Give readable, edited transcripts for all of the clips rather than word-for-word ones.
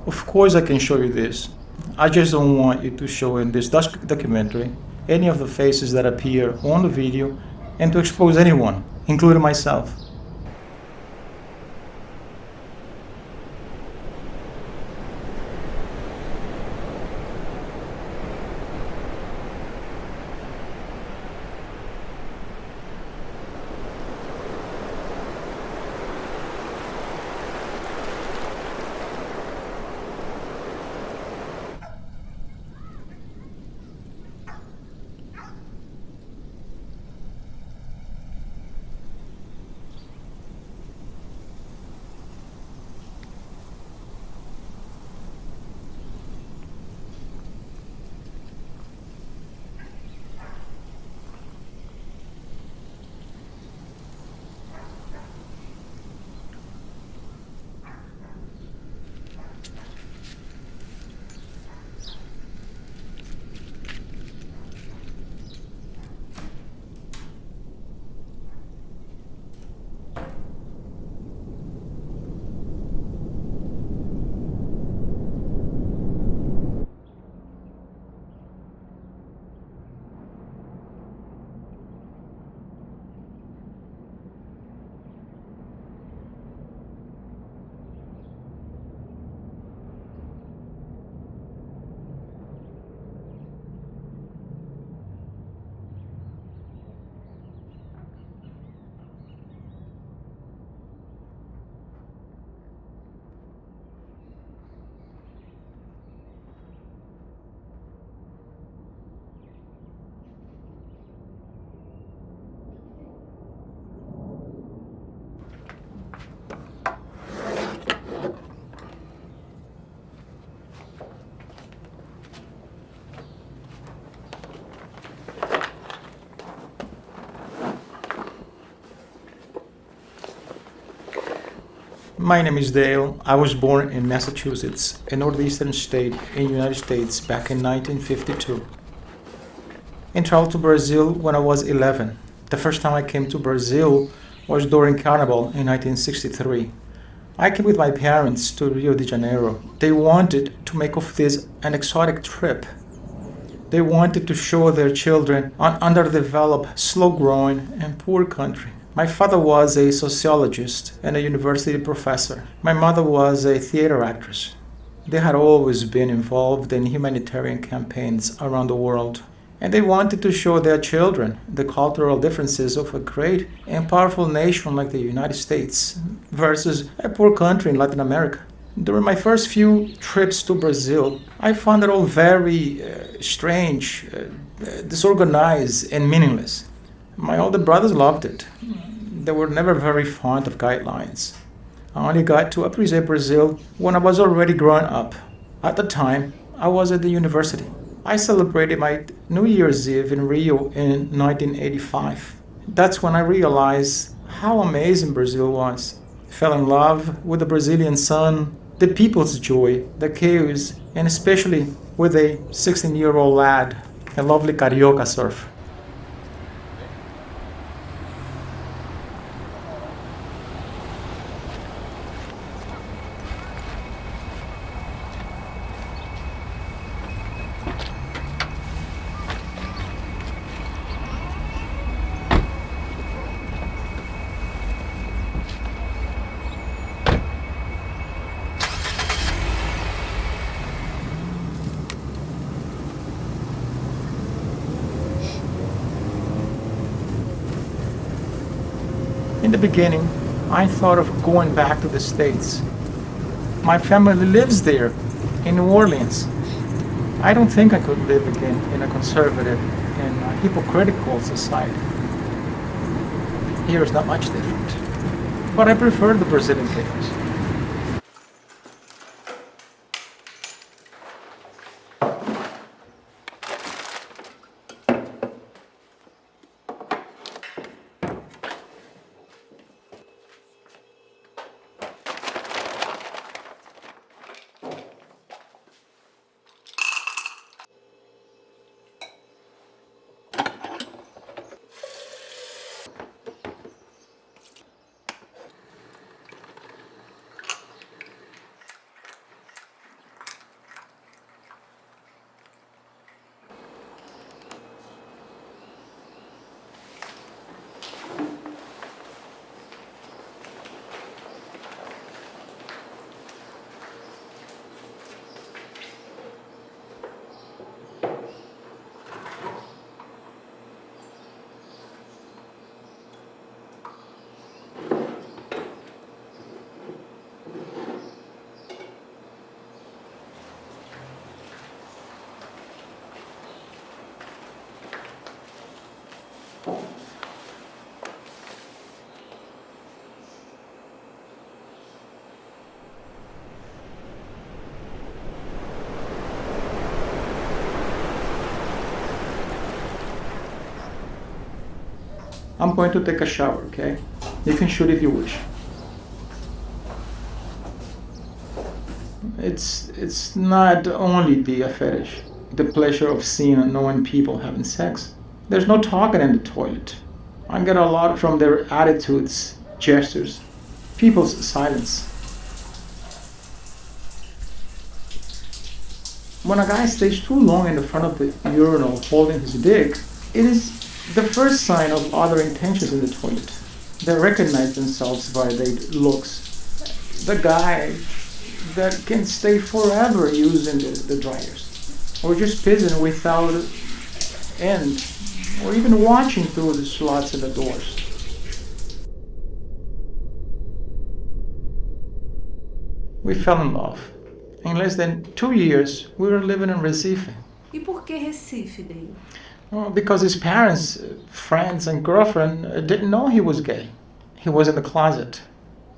Of course I can show you this. I just don't want you to show in this documentary any of the faces that appear on the video and to expose anyone, including myself. My name is Dale. I was born in Massachusetts, a northeastern state in the United States back in 1952. I traveled to Brazil when I was 11. The first time I came to Brazil was during Carnival in 1963. I came with my parents to Rio de Janeiro. They wanted to make of this an exotic trip. They wanted to show their children an underdeveloped, slow-growing, and poor country. My father was a sociologist and a university professor. My mother was a theater actress. They had always been involved in humanitarian campaigns around the world. And they wanted to show their children the cultural differences of a great and powerful nation like the United States versus a poor country in Latin America. During my first few trips to Brazil, I found it all very strange, disorganized, and meaningless. My older brothers loved it. They were never very fond of guidelines. I only got to appreciate Brazil when I was already grown up. At the time, I was at the university. I celebrated my New Year's Eve in Rio in 1985. That's when I realized how amazing Brazil was. I fell in love with the Brazilian sun, the people's joy, the chaos, and especially with a 16-year-old lad, a lovely carioca surf. In the beginning, I thought of going back to the States. My family lives there, in New Orleans. I don't think I could live again in a conservative and hypocritical society. Here is not much different, but I prefer the Brazilian chaos. I'm going to take a shower, okay? You can shoot if you wish. It's not only the fetish, the pleasure of seeing and knowing people having sex. There's no talking in the toilet. I get a lot from their attitudes, gestures, people's silence. When a guy stays too long in the front of the urinal holding his dick, it is the first sign of other intentions in the toilet. They recognize themselves by their looks. The guy that can stay forever using the dryers, or just pissing without end, or even watching through the slots in the doors. We fell in love. In less than 2 years, we were living in Recife. E por que Recife, Dale? Well, because his parents, friends, and girlfriend didn't know he was gay. He was in the closet.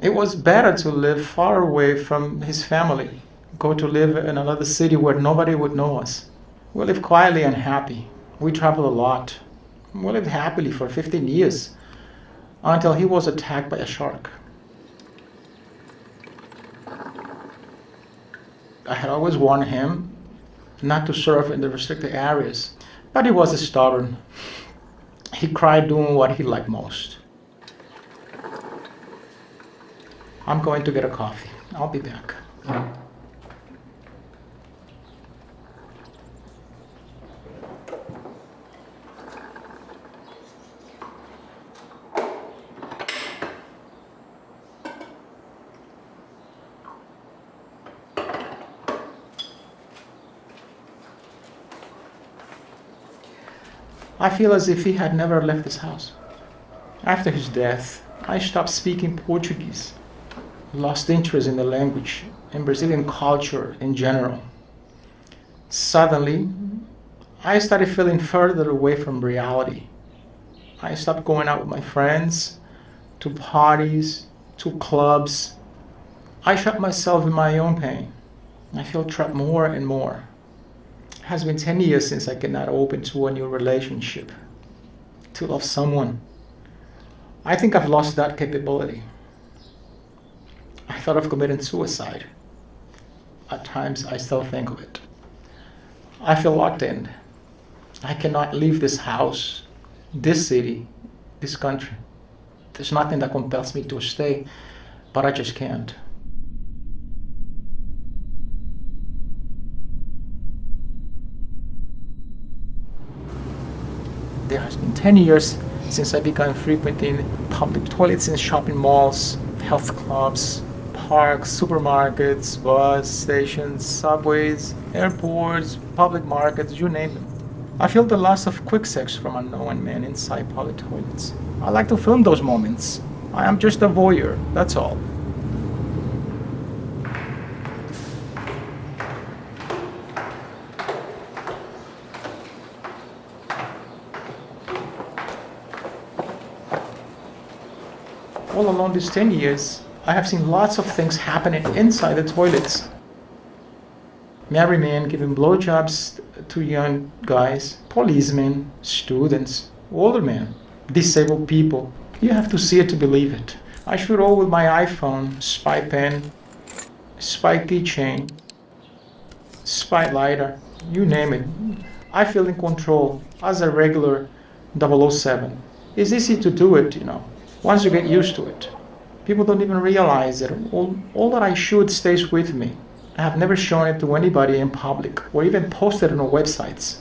It was better to live far away from his family, go to live in another city where nobody would know us. We lived quietly and happy. We traveled a lot. We lived happily for 15 years until he was attacked by a shark. I had always warned him not to surf in the restricted areas, but he was stubborn. He cried doing what he liked most. I'm going to get a coffee. I'll be back. I feel as if he had never left his house. After his death, I stopped speaking Portuguese, lost interest in the language and Brazilian culture in general. Suddenly, I started feeling further away from reality. I stopped going out with my friends, to parties, to clubs. I shut myself in my own pain. I feel trapped more and more. It has been 10 years since I could not open to a new relationship, to love someone. I think I've lost that capability. I thought of committing suicide. At times, I still think of it. I feel locked in. I cannot leave this house, this city, this country. There's nothing that compels me to stay, but I just can't. There has been 10 years since I began frequenting public toilets in shopping malls, health clubs, parks, supermarkets, bus stations, subways, airports, public markets, you name it. I feel the loss of quick sex from unknown men inside public toilets. I like to film those moments. I am just a voyeur, that's all. All along these 10 years, I have seen lots of things happening inside the toilets. Married men giving blowjobs to young guys, policemen, students, older men, disabled people. You have to see it to believe it. I shoot all with my iPhone, spy pen, spy keychain, spy lighter, you name it. I feel in control as a regular 007. It's easy to do it, once you get used to it. People don't even realize that all that I shoot stays with me. I have never shown it to anybody in public or even posted it on websites.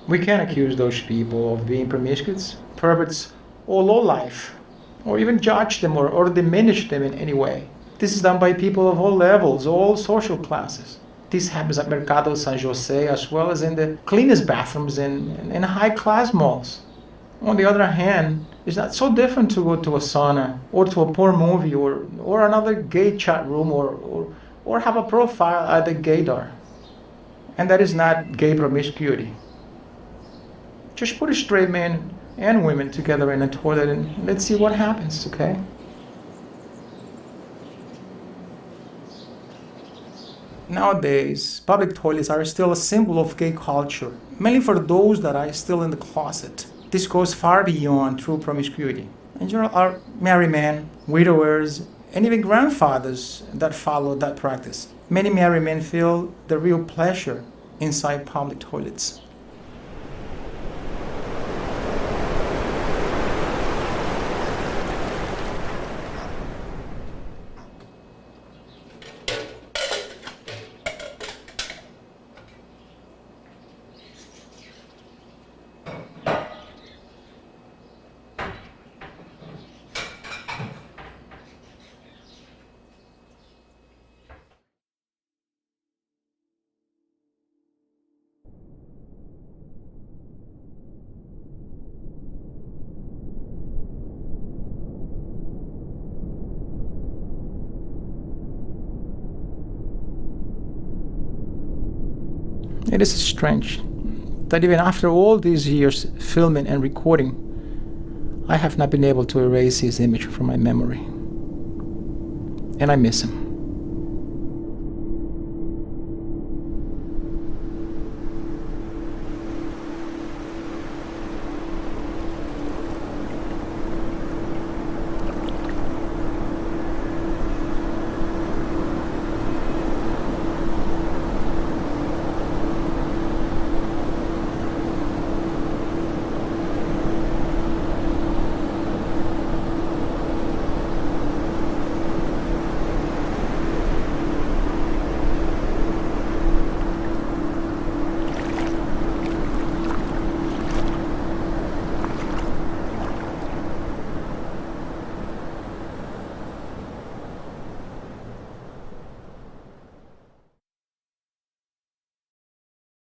We can't accuse those people of being promiscuous, perverts, or lowlife, or even judge them or diminish them in any way. This is done by people of all levels, all social classes. This happens at Mercado San Jose as well as in the cleanest bathrooms in high-class malls. On the other hand, it's not so different to go to a sauna or to a porn movie or another gay chat room or have a profile at the gaydar. And that is not gay promiscuity. Just put straight men and women together in a toilet and let's see what happens, okay? Nowadays, public toilets are still a symbol of gay culture, mainly for those that are still in the closet. This goes far beyond true promiscuity. In general, are married men, widowers, and even grandfathers that follow that practice. Many married men feel the real pleasure inside public toilets. It is strange that even after all these years filming and recording, I have not been able to erase his image from my memory. And I miss him.